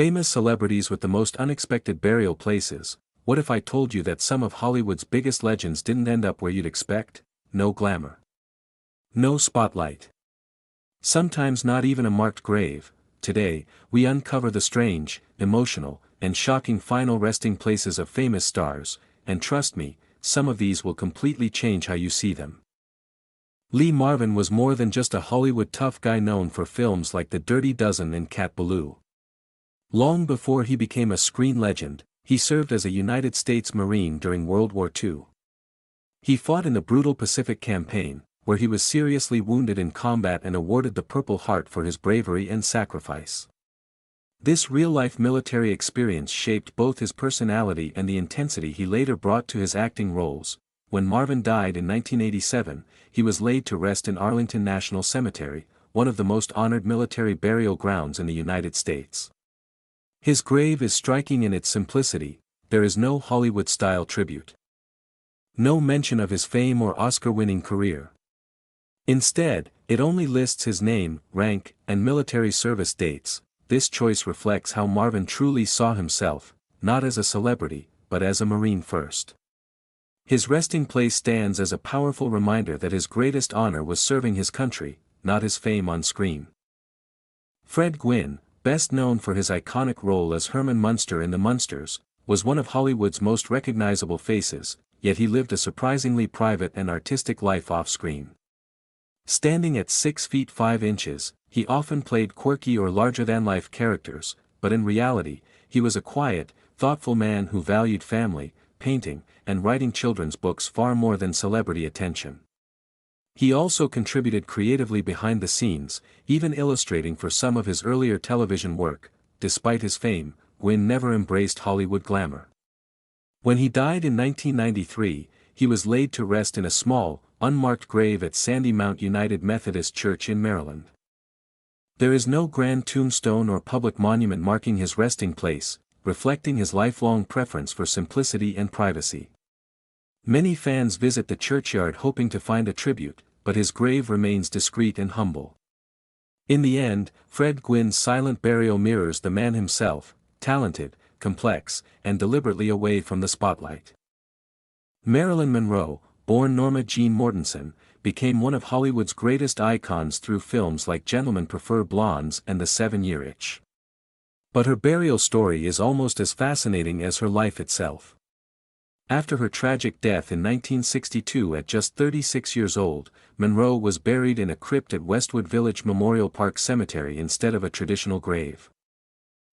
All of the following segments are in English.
Famous celebrities with the most unexpected burial places. What if I told you that some of Hollywood's biggest legends didn't end up where you'd expect? No glamour. No spotlight. Sometimes not even a marked grave. Today, we uncover the strange, emotional, and shocking final resting places of famous stars, and trust me, some of these will completely change how you see them. Lee Marvin was more than just a Hollywood tough guy known for films like The Dirty Dozen and Cat Ballou. Long before he became a screen legend, he served as a United States Marine during World War II. He fought in the brutal Pacific Campaign, where he was seriously wounded in combat and awarded the Purple Heart for his bravery and sacrifice. This real-life military experience shaped both his personality and the intensity he later brought to his acting roles. When Marvin died in 1987, he was laid to rest in Arlington National Cemetery, one of the most honored military burial grounds in the United States. His grave is striking in its simplicity. There is no Hollywood-style tribute. No mention of his fame or Oscar-winning career. Instead, it only lists his name, rank, and military service dates. This choice reflects how Marvin truly saw himself, not as a celebrity, but as a Marine first. His resting place stands as a powerful reminder that his greatest honor was serving his country, not his fame on screen. Fred Gwynne, best known for his iconic role as Herman Munster in The Munsters, was one of Hollywood's most recognizable faces, yet he lived a surprisingly private and artistic life off-screen. Standing at 6 feet 5 inches, he often played quirky or larger-than-life characters, but in reality, he was a quiet, thoughtful man who valued family, painting, and writing children's books far more than celebrity attention. He also contributed creatively behind the scenes, even illustrating for some of his earlier television work. Despite his fame, Gwynne never embraced Hollywood glamour. When he died in 1993, he was laid to rest in a small, unmarked grave at Sandy Mount United Methodist Church in Maryland. There is no grand tombstone or public monument marking his resting place, reflecting his lifelong preference for simplicity and privacy. Many fans visit the churchyard hoping to find a tribute, but his grave remains discreet and humble. In the end, Fred Gwynne's silent burial mirrors the man himself, talented, complex, and deliberately away from the spotlight. Marilyn Monroe, born Norma Jean Mortensen, became one of Hollywood's greatest icons through films like Gentlemen Prefer Blondes and The 7-Year Itch. But her burial story is almost as fascinating as her life itself. After her tragic death in 1962 at just 36 years old, Monroe was buried in a crypt at Westwood Village Memorial Park Cemetery instead of a traditional grave.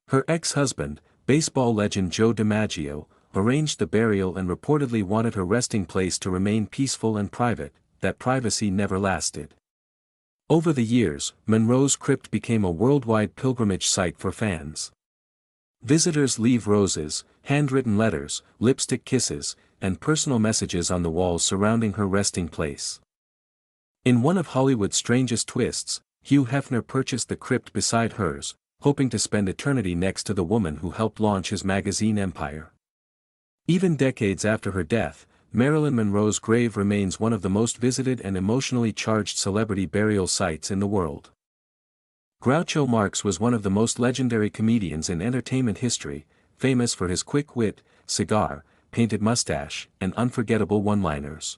Her ex-husband, baseball legend Joe DiMaggio, arranged the burial and reportedly wanted her resting place to remain peaceful and private. That privacy never lasted. Over the years, Monroe's crypt became a worldwide pilgrimage site for fans. Visitors leave roses, handwritten letters, lipstick kisses, and personal messages on the walls surrounding her resting place. In one of Hollywood's strangest twists, Hugh Hefner purchased the crypt beside hers, hoping to spend eternity next to the woman who helped launch his magazine empire. Even decades after her death, Marilyn Monroe's grave remains one of the most visited and emotionally charged celebrity burial sites in the world. Groucho Marx was one of the most legendary comedians in entertainment history, famous for his quick wit, cigar, painted mustache, and unforgettable one-liners.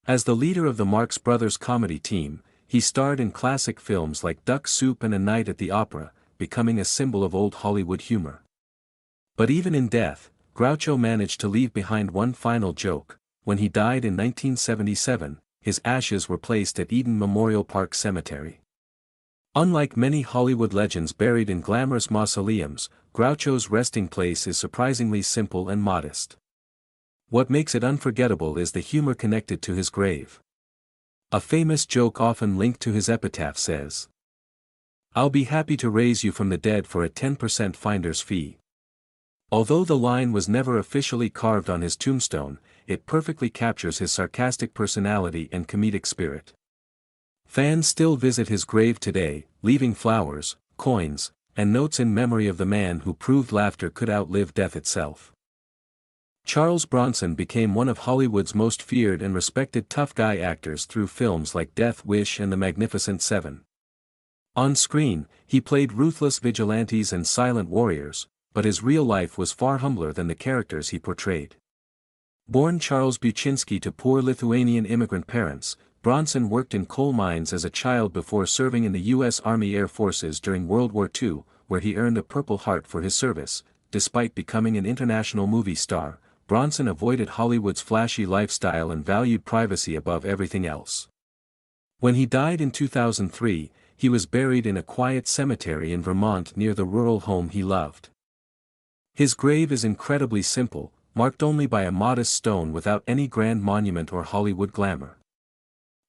As the leader of the Marx Brothers comedy team, he starred in classic films like Duck Soup and A Night at the Opera, becoming a symbol of old Hollywood humor. But even in death, Groucho managed to leave behind one final joke. When he died in 1977, his ashes were placed at Eden Memorial Park Cemetery. Unlike many Hollywood legends buried in glamorous mausoleums, Groucho's resting place is surprisingly simple and modest. What makes it unforgettable is the humor connected to his grave. A famous joke often linked to his epitaph says, "I'll be happy to raise you from the dead for a 10% finder's fee." Although the line was never officially carved on his tombstone, it perfectly captures his sarcastic personality and comedic spirit. Fans still visit his grave today, leaving flowers, coins, and notes in memory of the man who proved laughter could outlive death itself. Charles Bronson became one of Hollywood's most feared and respected tough guy actors through films like Death Wish and The Magnificent Seven. On screen, he played ruthless vigilantes and silent warriors, but his real life was far humbler than the characters he portrayed. Born Charles Buczynski to poor Lithuanian immigrant parents, Bronson worked in coal mines as a child before serving in the U.S. Army Air Forces during World War II, where he earned a Purple Heart for his service. Despite becoming an international movie star, Bronson avoided Hollywood's flashy lifestyle and valued privacy above everything else. When he died in 2003, he was buried in a quiet cemetery in Vermont near the rural home he loved. His grave is incredibly simple, marked only by a modest stone without any grand monument or Hollywood glamour.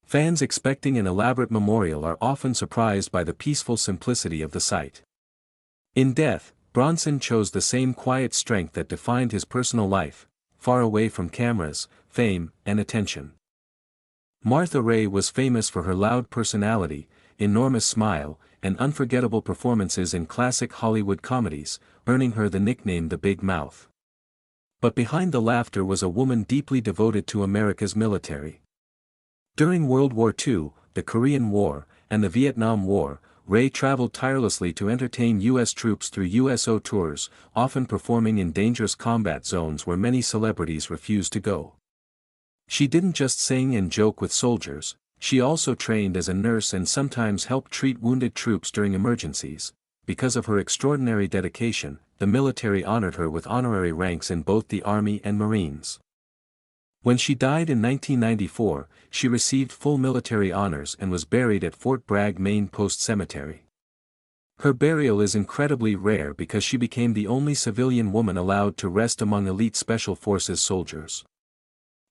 Fans expecting an elaborate memorial are often surprised by the peaceful simplicity of the site. In death, Bronson chose the same quiet strength that defined his personal life, far away from cameras, fame, and attention. Martha Raye was famous for her loud personality, enormous smile, and unforgettable performances in classic Hollywood comedies, earning her the nickname the Big Mouth. But behind the laughter was a woman deeply devoted to America's military. During World War II, the Korean War, and the Vietnam War, Raye traveled tirelessly to entertain U.S. troops through USO tours, often performing in dangerous combat zones where many celebrities refused to go. She didn't just sing and joke with soldiers, she also trained as a nurse and sometimes helped treat wounded troops during emergencies. Because of her extraordinary dedication, the military honored her with honorary ranks in both the Army and Marines. When she died in 1994, she received full military honors and was buried at Fort Bragg Main Post Cemetery. Her burial is incredibly rare because she became the only civilian woman allowed to rest among elite Special Forces soldiers.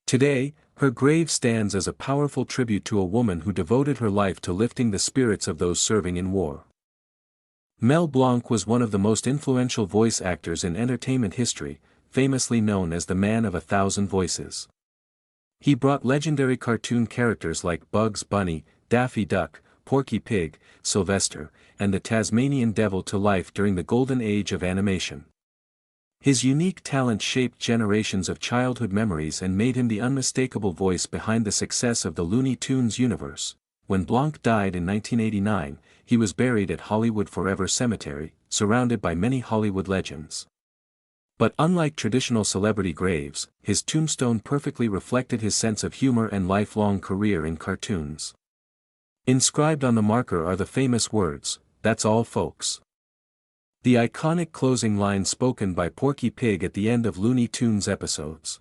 Today, her grave stands as a powerful tribute to a woman who devoted her life to lifting the spirits of those serving in war. Mel Blanc was one of the most influential voice actors in entertainment history, famously known as the Man of 1,000 Voices. He brought legendary cartoon characters like Bugs Bunny, Daffy Duck, Porky Pig, Sylvester, and the Tasmanian Devil to life during the golden age of animation. His unique talent shaped generations of childhood memories and made him the unmistakable voice behind the success of the Looney Tunes universe. When Blanc died in 1989, he was buried at Hollywood Forever Cemetery, surrounded by many Hollywood legends. But unlike traditional celebrity graves, his tombstone perfectly reflected his sense of humor and lifelong career in cartoons. Inscribed on the marker are the famous words, "That's all folks." The iconic closing line spoken by Porky Pig at the end of Looney Tunes episodes.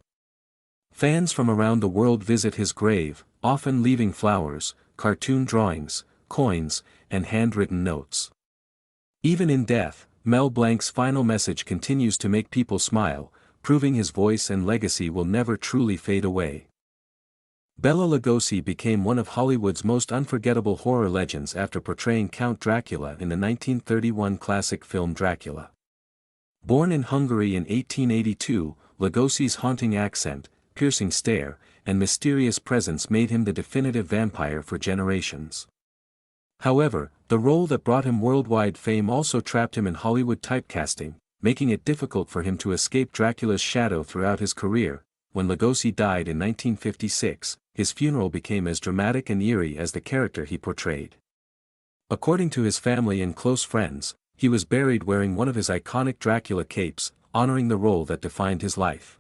Fans from around the world visit his grave, often leaving flowers, cartoon drawings, coins, and handwritten notes. Even in death, Mel Blanc's final message continues to make people smile, proving his voice and legacy will never truly fade away. Bela Lugosi became one of Hollywood's most unforgettable horror legends after portraying Count Dracula in the 1931 classic film Dracula. Born in Hungary in 1882, Lugosi's haunting accent, piercing stare, and mysterious presence made him the definitive vampire for generations. However, the role that brought him worldwide fame also trapped him in Hollywood typecasting, making it difficult for him to escape Dracula's shadow throughout his career. When Lugosi died in 1956, his funeral became as dramatic and eerie as the character he portrayed. According to his family and close friends, he was buried wearing one of his iconic Dracula capes, honoring the role that defined his life.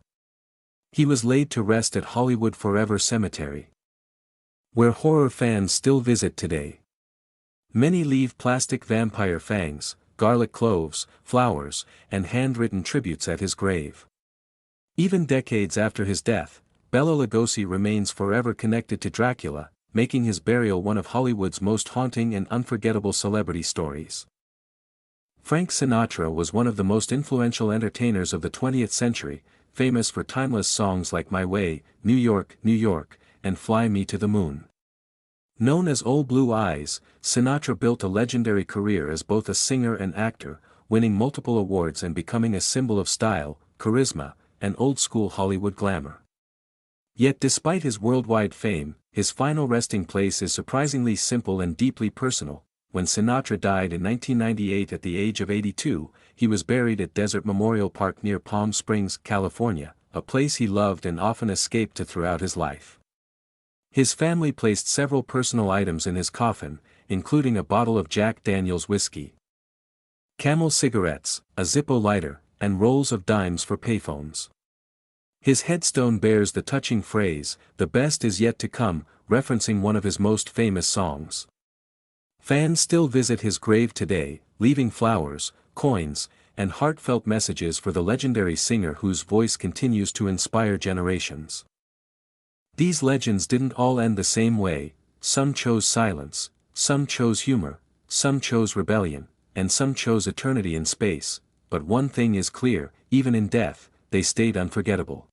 He was laid to rest at Hollywood Forever Cemetery, where horror fans still visit today. Many leave plastic vampire fangs, garlic cloves, flowers, and handwritten tributes at his grave. Even decades after his death, Bela Lugosi remains forever connected to Dracula, making his burial one of Hollywood's most haunting and unforgettable celebrity stories. Frank Sinatra was one of the most influential entertainers of the 20th century, famous for timeless songs like My Way, New York, New York, and Fly Me to the Moon. Known as Old Blue Eyes, Sinatra built a legendary career as both a singer and actor, winning multiple awards and becoming a symbol of style, charisma, and old-school Hollywood glamour. Yet despite his worldwide fame, his final resting place is surprisingly simple and deeply personal. When Sinatra died in 1998 at the age of 82, he was buried at Desert Memorial Park near Palm Springs, California, a place he loved and often escaped to throughout his life. His family placed several personal items in his coffin, including a bottle of Jack Daniel's whiskey, Camel cigarettes, a Zippo lighter, and rolls of dimes for payphones. His headstone bears the touching phrase, "The best is yet to come," referencing one of his most famous songs. Fans still visit his grave today, leaving flowers, coins, and heartfelt messages for the legendary singer whose voice continues to inspire generations. These legends didn't all end the same way. Some chose silence, some chose humor, some chose rebellion, and some chose eternity in space, but one thing is clear: even in death, they stayed unforgettable.